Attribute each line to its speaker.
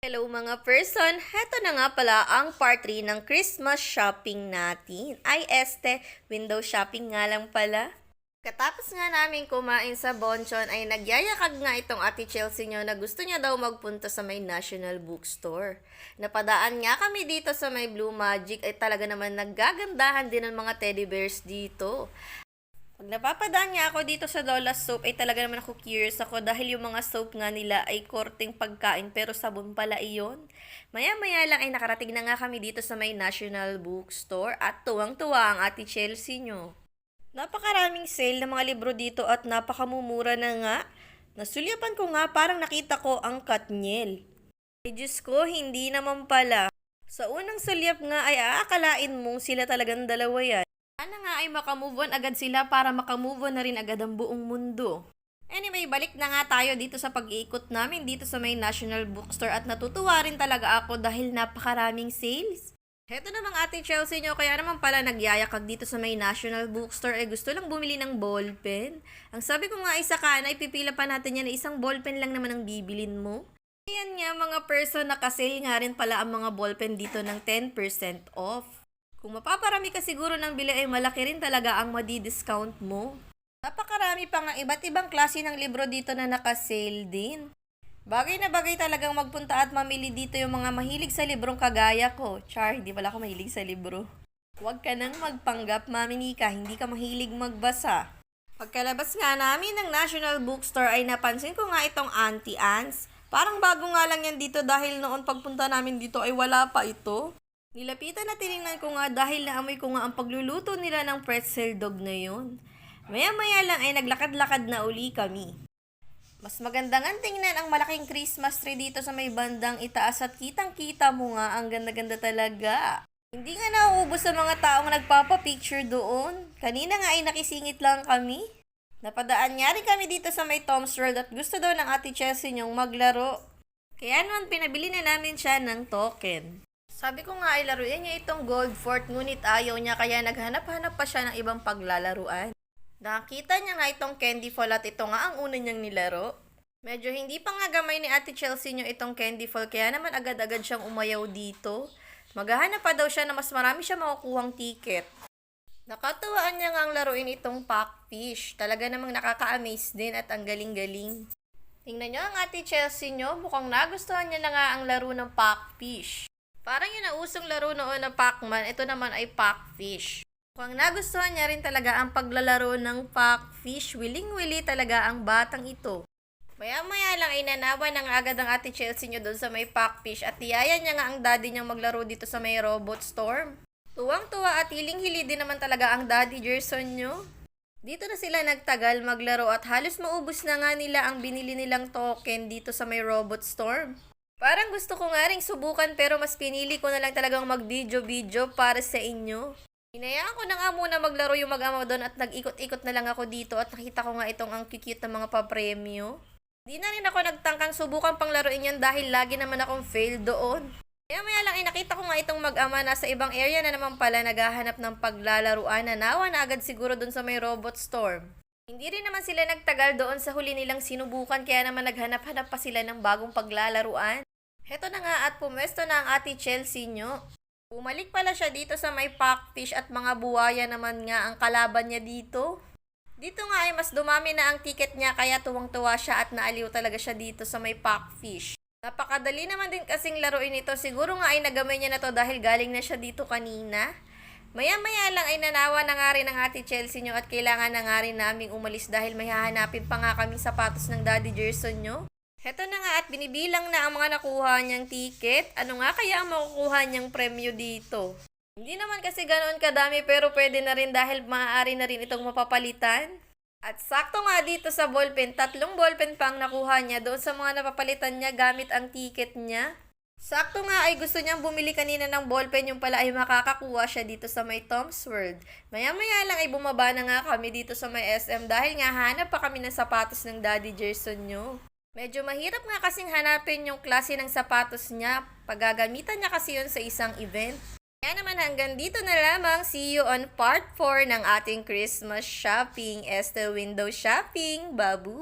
Speaker 1: Hello mga person! Heto na nga pala ang part 3 ng Christmas shopping natin. Ay window shopping nga lang pala. Katapos nga namin kumain sa Bonchon ay nagyayakag nga itong Ate Chelsea nyo na gusto niya daw magpunta sa may National Bookstore. Napadaan nga kami dito sa may Blue Magic ay talaga naman naggagandahan din ang mga teddy bears dito. Pag napapadaan niya ako dito sa Lola's Soap ay talaga naman ako curious ako dahil yung mga soap nga nila ay korteng pagkain pero sabon pala iyon. Maya-maya lang ay nakarating na nga kami dito sa may National Bookstore at tuwang-tuwa ang Ate Chelsea nyo. Napakaraming sale ng mga libro dito at napakamumura na nga. Nasulyapan ko nga parang nakita ko ang Katniel. Ay Diyos ko, hindi naman pala. Sa unang sulyap nga ay aakalain mong sila talagang dalawa yan. Sana nga ay makamove on agad sila para makamove on na rin agad ang buong mundo. Anyway, balik na nga tayo dito sa pag-iikot namin dito sa may National Bookstore at natutuwa rin talaga ako dahil napakaraming sales. Heto namang Ate Chelsea nyo, kaya naman pala nagyayakag dito sa may National Bookstore ay gusto lang bumili ng ballpen. Ang sabi ko nga isa ka na, ipipila pa natin yan na isang ballpen lang naman ang bibilin mo. Ayan nga mga person, nakasale nga rin pala ang mga ballpen dito ng 10% off. Kung mapaparami ka siguro ng bili ay malaki rin talaga ang madi-discount mo. Napakarami pa nga iba't ibang klase ng libro dito na nakasale din. Bagay na bagay talagang magpunta at mamili dito yung mga mahilig sa librong kagaya ko. Char, hindi pala ako mahilig sa libro. Huwag ka nang magpanggap, Mami Nika, hindi ka mahilig magbasa. Pagkalabas nga namin ng National Bookstore ay napansin ko nga itong Auntie Anne's. Parang bago nga lang yan dito dahil noon pagpunta namin dito ay wala pa ito. Nilapitan na tinignan ko nga dahil naamoy ko nga ang pagluluto nila ng pretzel dog na yun. Maya-maya lang ay naglakad-lakad na uli kami. Mas maganda nga tingnan ang malaking Christmas tree dito sa may bandang itaas at kitang-kita mo nga ang ganda-ganda talaga. Hindi nga nauubos sa mga taong nagpapapicture doon. Kanina nga ay nakisingit lang kami. Napadaan nga rin kami dito sa may Tom's World at gusto daw ng Ate Chelsea nyong maglaro. Kaya naman pinabili na namin siya ng token. Sabi ko nga ay laruin niya itong Gold Fort ngunit ayaw niya kaya naghanap-hanap pa siya ng ibang paglalaruan. Nakita niya nga itong candy fall at ito nga ang una niyang nilaro. Medyo hindi pa nga gamay ni Ate Chelsea niyo itong candy fall kaya naman agad-agad siyang umayaw dito. Maghahanap pa daw siya na mas marami siya makukuhang ticket. Nakatuwaan niya nga ang laruin itong Packfish. Talaga namang nakaka-amaze din at ang galing-galing. Tingnan niyo ang Ate Chelsea niyo, mukhang nagustuhan niya na nga ang laro ng Packfish. Parang yung nausong laro noon na Pac-Man, ito naman ay Packfish. Mukhang nagustuhan niya rin talaga ang paglalaro ng Packfish. Wiling-wili talaga ang batang ito. Maya-maya lang ay nanawa ng agad ang Ate Chelsea nyo doon sa may Packfish at tiyaya niya nga ang daddy niyang maglaro dito sa may Robot Storm. Tuwang-tuwa at hiling-hili din naman talaga ang daddy Gerson nyo. Dito na sila nagtagal maglaro at halos maubos na nga nila ang binili nilang token dito sa may Robot Storm. Parang gusto ko nga ring subukan pero mas pinili ko na lang talagang mag-video para sa inyo. Hinayaan ko na nga muna maglaro yung mag-ama doon at nag-ikot-ikot na lang ako dito at nakita ko nga itong ang cute na mga papremyo. Di na rin ako nagtangkang subukan pang laruin yan dahil lagi naman akong fail doon. Maya lang ay nakita ko nga itong mag-ama nasa ibang area na naman pala naghahanap ng paglalaruan na nawa na agad siguro doon sa may Robot Storm. Hindi rin naman sila nagtagal doon sa huli nilang sinubukan kaya naman naghanap-hanap pa sila ng bagong paglalaruan. Heto na nga at pumwesto na ang Ate Chelsea nyo. Bumalik pala siya dito sa may Packfish at mga buwaya naman nga ang kalaban niya dito. Dito nga ay mas dumami na ang ticket niya kaya tuwang-tuwa siya at naaliw talaga siya dito sa may Packfish. Napakadali naman din kasing laruin ito. Siguro nga ay nagamay niya na to dahil galing na siya dito kanina. Maya-maya lang ay nanawa na nga rin ang Ate Chelsea nyo at kailangan na nga rin naming umalis dahil may hahanapin pa nga kaming sapatos ng Daddy Gerson nyo. Heto na nga at binibilang na ang mga nakuha niyang ticket. Ano nga kaya ang makukuha niyang premyo dito? Hindi naman kasi ganoon kadami pero pwede na rin dahil maaari na rin itong mapapalitan. At sakto nga dito sa ballpen, 3 ballpen pa ang nakuha niya doon sa mga napapalitan niya gamit ang ticket niya. Sakto nga ay gusto niyang bumili kanina ng ballpen yung pala ay makakakuha siya dito sa may Tom's World. Maya-maya lang ay bumaba na nga kami dito sa may SM dahil nga hanap pa kami ng sapatos ng Daddy Gerson nyo. Medyo mahirap nga kasing hanapin yung klase ng sapatos niya. Paggagamitan niya kasi yun sa isang event. Kaya naman hanggang dito na lamang. See you on part 4 ng ating Christmas shopping. Window shopping. Babu!